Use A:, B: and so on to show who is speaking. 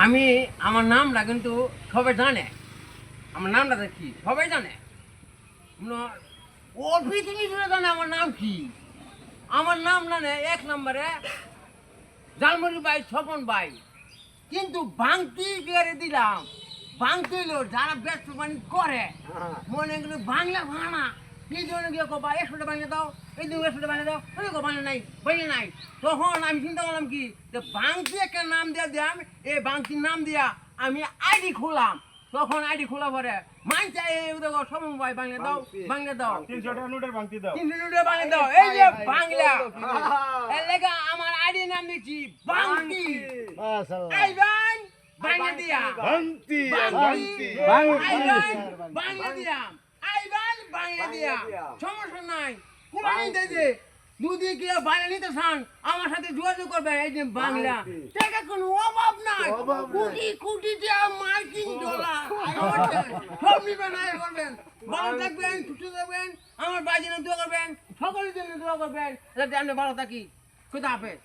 A: আমি আমার নামটা কিন্তু সবাই জানে, আমার নামটা কি সবাই জানে, ও পৃথিবী জুড়ে জানে আমার নাম কি। আমার নাম জানে এক নম্বরে জালমুড়ি ভাই, স্বপন ভাই। কিন্তু বাংতি গেড়ে দিলাম, বাংতি হইলো যারা ব্যবসা বাণিজ্য করে মনে গেলে বাংলা ভাঙা এই জন্য গিয়ে কবা 100টা বানিয়ে দাও, এই দিন 100টা বানিয়ে দাও, ওই বানিয়ে নাই বানিয়ে নাই। তখন আমি চিন্তা করলাম কি যে বাংতি একটা নাম দিয়ে দিলাম, এই বাংতির নাম দিয়া আমি আইডি খুললাম। তখন আইডি খোলা পরে মানছে এই দেখো সমন ভাই বানিয়ে দাও, বানিয়ে দাও
B: 300 নোটের বাংতি দাও,
A: 300 নোটের বানিয়ে দাও। এই যে বাংলা এর লেগে আমার আইডি নাম দিচ্ছি বাংতি।
B: মাশাআল্লাহ।
A: আইবান বানিয়ে দিয়া
B: বাংতি
A: বাংতি
B: বাংতি
A: বানিয়ে দিয়া, আইবান বানিয়ে দিয়া, সমস্যা নাই। কুরবানি দিতে যদি কেউ বানিয়ে নিতে চান আমার সাথে যোগাযোগ করবেন। এই যে বাংলা টাকা কোনো অভাব নাই, কোটি কোটি টাকা মার্কিন ডলার সব নিবেন, আয় করবেন। ভালো থাকবেন, সুস্থ থাকবেন, আমার বাজিনে দোয়া করবেন, সকলের জন্য দোয়া করবেন যাতে আমি ভালো থাকি। খুদা হাফেজ।